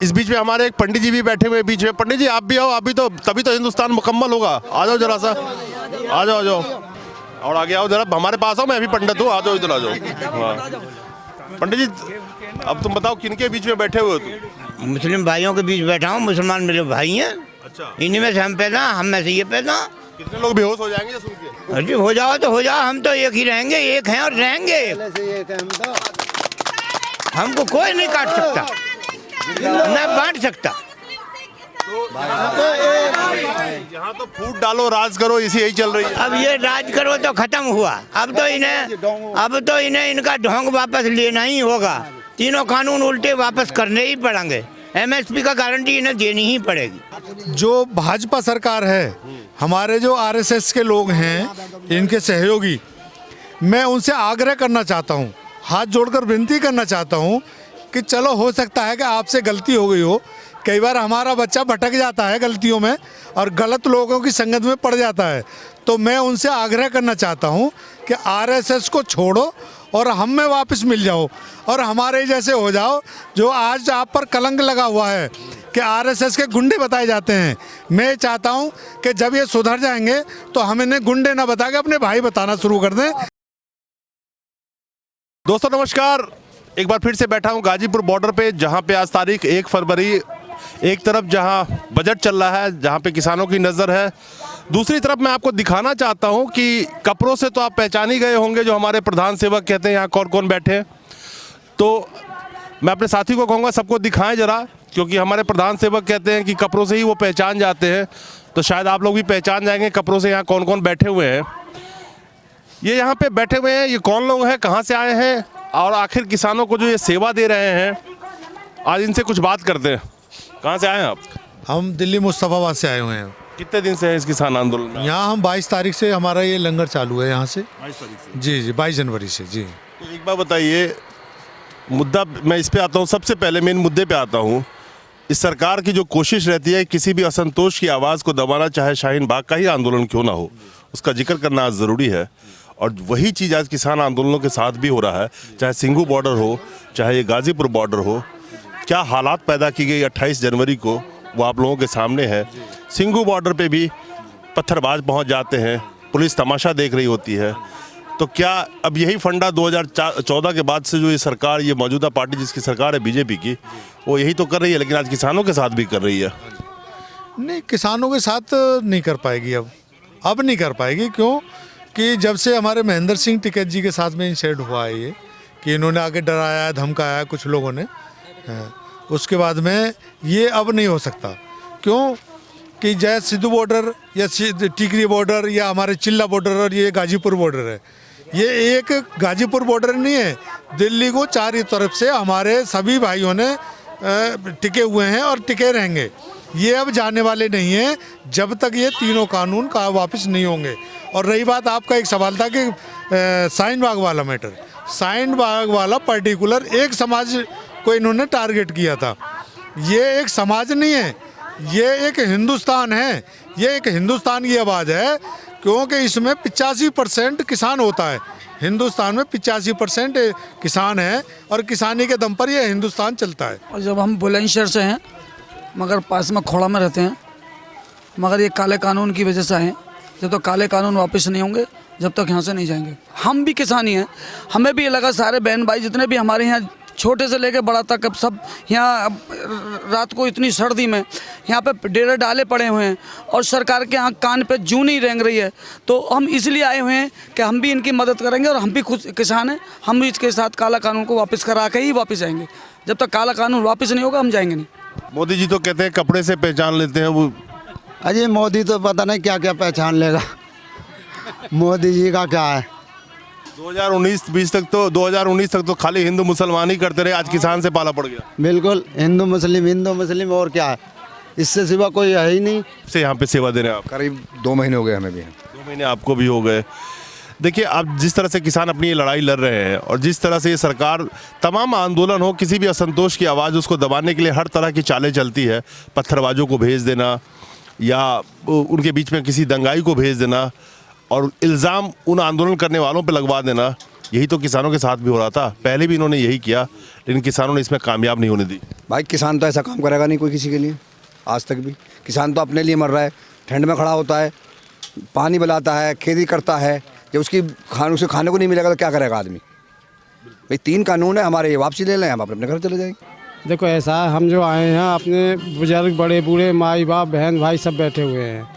इस बीच में हमारे एक पंडित जी भी बैठे हुए हैं बीच में। पंडित जी आप भी आओ, आप भी तो, तभी तो हिंदुस्तान मुकम्मल होगा। आ जाओ जरा सा, आ जाओ, आ जाओ और आगे आओ जरा, हमारे पास आओ, मैं भी पंडित हूँ, आ जाओ इधर आ जाओ। हाँ पंडित जी अब तुम बताओ किनके बीच में बैठे हुए हो तुम? मुस्लिम भाइयों के बीच बैठा हूँ। मुसलमान मेरे भाई हैं। अच्छा, इन्हीं में से हम पैदा, हम में से ये पैदा। कितने लोग बेहोश हो जाएंगे सुन के? अरे हो जाओ तो हो जाओ, हम तो एक ही रहेंगे, एक हैं और रहेंगे। हमको कोई नहीं काट सकता, न बांट सकता। यहाँ तो फूट डालो राज करो, इसी यही चल रही है। अब ये राज करो तो खत्म हुआ। अब तो इन्हें इनका ढोंग वापस लेना ही होगा। तीनों कानून उल्टे वापस करने ही पड़ेंगे। एमएसपी का गारंटी इन्हें देनी ही पड़ेगी। जो भाजपा सरकार है, हमारे जो आरएसएस के लोग हैं, इनके सहयोगी, मैं उनसे आग्रह करना चाहता हूं, हाथ जोड़कर विनती करना चाहता हूं कि चलो हो सकता है कि आपसे गलती हो गई हो। कई बार हमारा बच्चा भटक जाता है गलतियों में और गलत लोगों की संगत में पड़ जाता है। तो मैं उनसे आग्रह करना चाहता हूं कि आरएसएस को छोड़ो और हम में वापस मिल जाओ और हमारे जैसे हो जाओ। जो आज आप पर कलंक लगा हुआ है कि आरएसएस के गुंडे बताए जाते हैं, मैं चाहता हूं कि जब ये सुधर जाएंगे तो हम इन्हें गुंडे ना बता के अपने भाई बताना शुरू कर दें। दोस्तों नमस्कार, एक बार फिर से बैठा हूं गाजीपुर बॉर्डर पे, जहां पे आज तारीख 1 फरवरी। एक तरफ जहां बजट चल रहा है, जहां पे किसानों की नज़र है, दूसरी तरफ मैं आपको दिखाना चाहता हूं कि कपड़ों से तो आप पहचान ही गए होंगे जो हमारे प्रधान सेवक कहते हैं यहाँ कौन कौन बैठे हैं। तो मैं अपने साथी को कहूँगा सबको दिखाएं जरा, क्योंकि हमारे प्रधान सेवक कहते हैं कि कपड़ों से ही वो पहचान जाते हैं। तो शायद आप लोग भी पहचान जाएंगे कपड़ों से यहाँ कौन कौन बैठे हुए हैं। ये यहाँ पे बैठे हुए हैं, ये कौन लोग हैं, कहाँ से आए हैं और आखिर किसानों को जो ये सेवा दे रहे हैं, आज इनसे कुछ बात करते हैं। कहाँ से आए हैं आप? हम दिल्ली मुस्तफाबाद से आए हुए हैं। कितने दिन से है इस किसान आंदोलन में? यहाँ हम 22 तारीख से हमारा ये लंगर चालू है यहाँ से। 22 तारीख से? जी जी, 22 जनवरी से। जी तो एक बार बताइए, मुद्दा मैं इस पे आता हूँ, सबसे पहले मेन मुद्दे पे आता हूँ। इस सरकार की जो कोशिश रहती है किसी भी असंतोष की आवाज़ को दबाना, चाहे शाहीन बाग का ही आंदोलन क्यों ना हो, उसका जिक्र करना आज ज़रूरी है। और वही चीज़ आज किसान आंदोलनों के साथ भी हो रहा है, चाहे सिंघू बॉर्डर हो, चाहे ये गाजीपुर बॉर्डर हो। क्या हालात पैदा की गई 28 जनवरी को, वो आप लोगों के सामने है। सिंघू बॉर्डर पे भी पत्थरबाज पहुंच जाते हैं, पुलिस तमाशा देख रही होती है। तो क्या अब यही फंडा 2014 के बाद से जो ये सरकार, ये मौजूदा पार्टी जिसकी सरकार है बीजेपी की, वो यही तो कर रही है, लेकिन आज किसानों के साथ भी कर रही है? नहीं, किसानों के साथ नहीं कर पाएगी। अब नहीं कर पाएगी। क्यों कि जब से हमारे महेंद्र सिंह टिकैत जी के साथ में इंसेड हुआ है ये, कि इन्होंने आगे डराया धमकाया कुछ लोगों ने, उसके बाद में ये अब नहीं हो सकता। क्यों कि जय सिद्धू बॉर्डर या टिकरी बॉर्डर या हमारे चिल्ला बॉर्डर और ये गाजीपुर बॉर्डर है, ये एक गाजीपुर बॉर्डर नहीं है। दिल्ली को चारों तरफ से हमारे सभी भाइयों ने टिके हुए हैं और टिके रहेंगे। ये अब जाने वाले नहीं हैं जब तक ये तीनों कानून का वापस नहीं होंगे। और रही बात आपका एक सवाल था कि शाहीन बाग वाला मैटर, शाहीन बाग वाला पर्टिकुलर एक समाज को इन्होंने टारगेट किया था। ये एक समाज नहीं है, ये एक हिंदुस्तान है। ये एक हिंदुस्तान की आवाज़ है, क्योंकि इसमें 85% किसान होता है। हिंदुस्तान में 85% किसान है और किसानी के दम पर यह हिंदुस्तान चलता है। और जब हम बुलंदशहर से हैं, मगर पास में खोड़ा में रहते हैं, मगर ये काले कानून की वजह से आए। जब तक काले कानून वापस नहीं होंगे, जब तक यहाँ से नहीं जाएंगे। हम भी किसानी हैं, हमें भी ये लगा सारे बहन भाई जितने भी हमारे यहाँ छोटे से लेके बड़ा तक, अब सब यहाँ रात को इतनी सर्दी में यहाँ पे डेरे डाले पड़े हुए हैं और सरकार के यहाँ कान पे जूं नहीं रेंग रही है। तो हम इसलिए आए हुए हैं कि हम भी इनकी मदद करेंगे और हम भी खुद किसान हैं। हम भी इसके साथ काला कानून को वापस करा के ही वापस आएंगे। जब तक काला कानून वापस नहीं होगा, हम जाएंगे नहीं। मोदी जी तो कहते हैं कपड़े से पहचान लेते हैं। वो अजय मोदी तो पता नहीं क्या क्या पहचान लेगा। मोदी जी का क्या है, 2019 तक तो खाली हिंदू मुसलमान ही करते रहे, आज किसान से पाला पड़ गया। बिल्कुल हिंदू मुस्लिम और क्या है, इससे सिवा कोई है ही नहीं। से यहाँ पे सेवा दे रहे हैं आप? करीब 2 महीने हो गए हमें भी। 2 महीने आपको भी हो गए। देखिए, अब जिस तरह से किसान अपनी ये लड़ाई लड़ रहे हैं और जिस तरह से ये सरकार, तमाम आंदोलन हो, किसी भी असंतोष की आवाज़ उसको दबाने के लिए हर तरह की चालें चलती है। पत्थरबाजों को भेज देना या उनके बीच में किसी दंगाई को भेज देना और इल्ज़ाम उन आंदोलन करने वालों पे लगवा देना। यही तो किसानों के साथ भी हो रहा था, पहले भी इन्होंने यही किया, लेकिन किसानों ने इसमें कामयाब नहीं होने दी। भाई किसान तो ऐसा काम करेगा नहीं कोई किसी के लिए, आज तक भी। किसान तो अपने लिए मर रहा है, ठंड में खड़ा होता है, पानी पिलाता है, खेती करता है, जब उसे खाने को नहीं मिलेगा तो क्या करेगा आदमी। भाई 3 कानून है हमारे, ये वापसी ले लें, हम अपने घर चले जाएंगे। देखो ऐसा है, हम जो आए हैं अपने बुजुर्ग बड़े बूढ़े माई बाप बहन भाई सब बैठे हुए हैं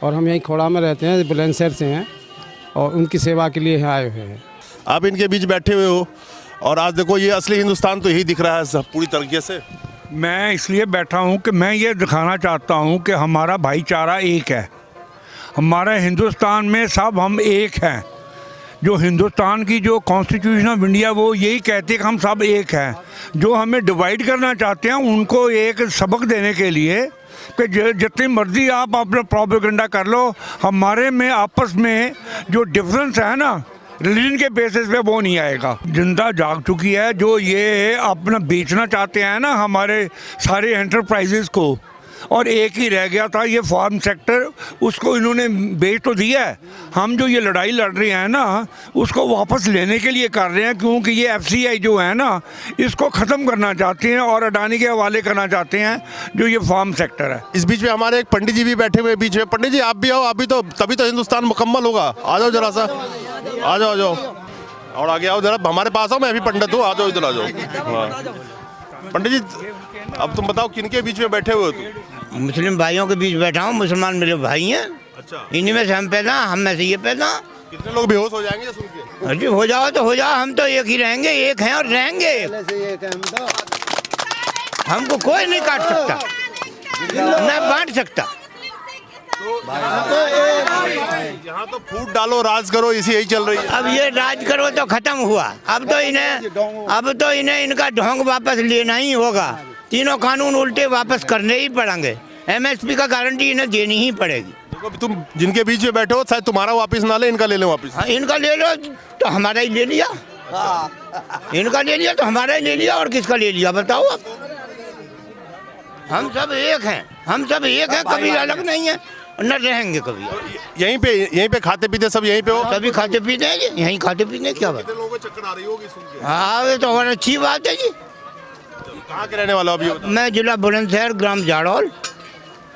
और हम यहीं खोड़ा में रहते हैं, बुलंदशहर से हैं और उनकी सेवा के लिए यहाँ आए हुए हैं। आप इनके बीच बैठे हुए हो और आज देखो ये असली हिंदुस्तान तो यही दिख रहा है सब पूरी तरीके से। मैं इसलिए बैठा हूँ कि मैं ये दिखाना चाहता हूँ कि हमारा भाईचारा एक है, हमारे हिंदुस्तान में सब हम एक हैं। जो हिंदुस्तान की जो कॉन्स्टिट्यूशन ऑफ इंडिया वो यही कहती है कि हम सब एक हैं। जो हमें डिवाइड करना चाहते हैं उनको एक सबक देने के लिए कि जितनी मर्जी आप अपना प्रोपेगेंडा कर लो, हमारे में आपस में जो डिफरेंस है ना रिलीजन के बेसिस पे वो नहीं आएगा। जनता जाग चुकी है, जो ये अपना बेचना चाहते हैं ना हमारे सारे एंटरप्राइजेस को, और एक ही रह गया था ये फार्म सेक्टर, उसको इन्होंने बेच तो दिया है। हम जो ये लड़ाई लड़ रहे हैं ना उसको वापस लेने के लिए कर रहे हैं, क्योंकि ये FCI जो है ना इसको ख़त्म करना चाहते हैं और अडानी के हवाले करना चाहते हैं जो ये फार्म सेक्टर है। इस बीच में हमारे एक पंडित जी भी बैठे हुए बीच में। पंडित जी आप भी आओ, आप भी तो तभी तो हिंदुस्तान मुकम्मल होगा। आ जाओ जरा सा, आ जाओ, आ जाओ और आगे आओ जरा, हमारे पास आओ, मैं भी पंडित हूँ, आ जाओ इधर आ जाओ। हाँ पंडित जी अब तुम बताओ किनके बीच में बैठे हुए हो तुम? मुस्लिम भाइयों के बीच बैठा हूँ, मुसलमान मेरे भाई हैं। अच्छा, इन्हीं में से हम पैदा, हम में से ये पैदा। कितने लोग बेहोश हो जाएंगे सुन के? अरे हो जाओ तो हो जाओ, हम तो एक ही रहेंगे, एक हैं और रहेंगे। हमको कोई नहीं काट सकता, न बांट सकता। यहाँ तो फूट डालो राज करो, इसी यही चल रही है। अब ये राज करो तो खत्म हुआ। अब तो इन्हें इनका ढोंग वापस लेना ही होगा। तीनों कानून उल्टे वापस करने ही पड़ेंगे। MSP का गारंटी इन्हें देनी ही पड़ेगी। देखो तुम जिनके बीच में बैठे हो शायद तुम्हारा वापस ना ले, इनका ले लो वापस। हाँ, इनका ले लो तो हमारा ही ले लिया, इनका ले लिया तो हमारा ही ले लिया, और किसका ले लिया बताओ आप। हम सब एक हैं, हम सब एक हैं, कभी अलग नहीं है, न रहेंगे कभी। यहीं पे खाते पीते सब यहीं पे हो? सभी खाते पीते हैं जी, यहीं खाते पीते हैं। क्या बात? कितने लोगों को चक्कर आ रही होगी सुन के? हाँ ये तो और अच्छी बात है जी। कहाँ के रहने वाले हो अभी? मैं जिला बुलंदशहर, ग्राम जाड़ौल।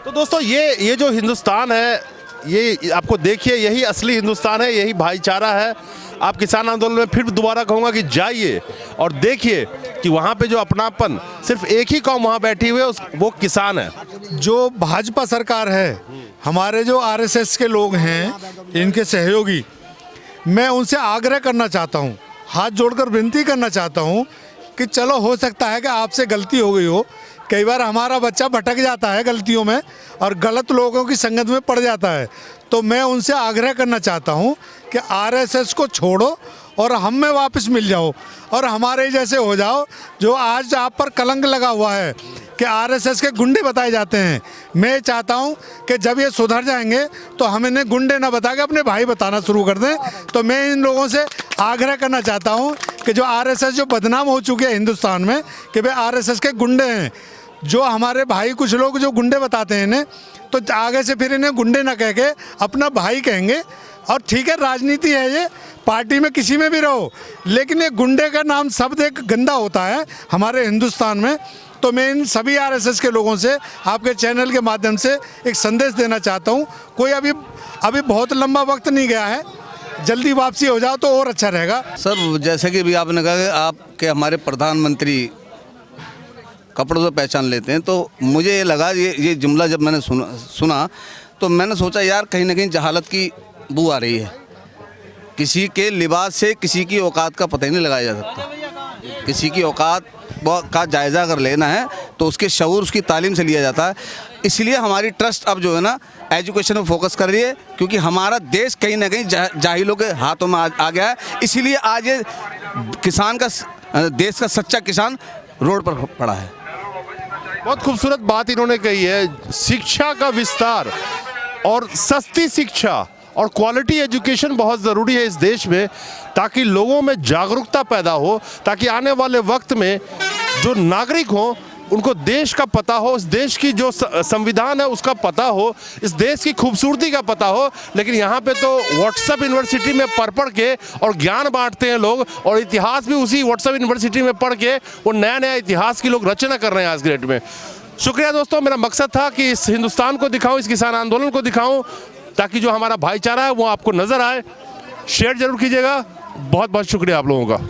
तो दोस्तों ये जो हिंदुस्तान है, ये आपको देखिए, यही असली हिंदुस्तान है, यही भाईचारा है। आप किसान आंदोलन में फिर दोबारा कहूँगा कि जाइए और देखिए कि वहाँ पे जो अपनापन, सिर्फ एक ही कौम वहाँ बैठी हुई है, वो किसान है। जो भाजपा सरकार है, हमारे जो RSS के लोग हैं, इनके सहयोगी, मैं उनसे आग्रह करना चाहता हूँ, हाथ जोड़कर विनती करना चाहता हूँ कि चलो हो सकता है कि आपसे गलती हो गई हो। कई बार हमारा बच्चा भटक जाता है गलतियों में और गलत लोगों की संगत में पड़ जाता है, तो मैं उनसे आग्रह करना चाहता हूँ कि RSS को छोड़ो और हम में वापस मिल जाओ और हमारे जैसे हो जाओ। जो आज आप पर कलंक लगा हुआ है कि RSS के गुंडे बताए जाते हैं, मैं चाहता हूं कि जब ये सुधर जाएंगे तो हम इन्हें गुंडे ना बता के अपने भाई बताना शुरू कर दें। तो मैं इन लोगों से आग्रह करना चाहता हूं कि जो RSS जो बदनाम हो चुके हैं हिंदुस्तान में कि भाई RSS के गुंडे हैं, जो हमारे भाई कुछ लोग जो गुंडे बताते हैं इन्हें, तो आगे से फिर इन्हें गुंडे ना कह के अपना भाई कहेंगे। और ठीक है, राजनीति है, ये पार्टी में किसी में भी रहो, लेकिन ये गुंडे का नाम शब्द एक गंदा होता है हमारे हिंदुस्तान में। तो मैं इन सभी RSS के लोगों से आपके चैनल के माध्यम से एक संदेश देना चाहता हूँ, कोई अभी बहुत लंबा वक्त नहीं गया है, जल्दी वापसी हो जाओ तो और अच्छा रहेगा। सर जैसे कि भी आपने कहा कि आपके हमारे प्रधानमंत्री कपड़ों से पहचान लेते हैं, तो मुझे ये लगा, ये जुमला जब मैंने सुना तो मैंने सोचा यार कहीं ना कहीं जहालत की बू आ रही है। किसी के लिबास से किसी की औकात का पता ही नहीं लगाया जा सकता। किसी की औकात का जायज़ा अगर लेना है तो उसके शऊर, उसकी तालीम से लिया जाता है। इसलिए हमारी ट्रस्ट अब जो है ना एजुकेशन में फोकस कर रही है, क्योंकि हमारा देश कहीं ना कहीं जाहिलों के हाथों में आ गया है। इसीलिए आज ये किसान का, देश का सच्चा किसान रोड पर पड़ा है। बहुत खूबसूरत बात इन्होंने कही है। शिक्षा का विस्तार और सस्ती शिक्षा और क्वालिटी एजुकेशन बहुत ज़रूरी है इस देश में, ताकि लोगों में जागरूकता पैदा हो, ताकि आने वाले वक्त में जो नागरिक हों उनको देश का पता हो, इस देश की जो संविधान है उसका पता हो, इस देश की खूबसूरती का पता हो। लेकिन यहाँ पे तो व्हाट्सएप यूनिवर्सिटी में पढ़ के और ज्ञान बांटते हैं लोग, और इतिहास भी उसी व्हाट्सएप यूनिवर्सिटी में पढ़ के वो नया नया इतिहास की लोग रचना कर रहे हैं आज के डेट में। शुक्रिया दोस्तों, मेरा मकसद था कि इस हिंदुस्तान को दिखाऊं, इस किसान आंदोलन को दिखाऊं, ताकि जो हमारा भाईचारा है वो आपको नज़र आए। शेयर जरूर कीजिएगा। बहुत बहुत शुक्रिया आप लोगों का।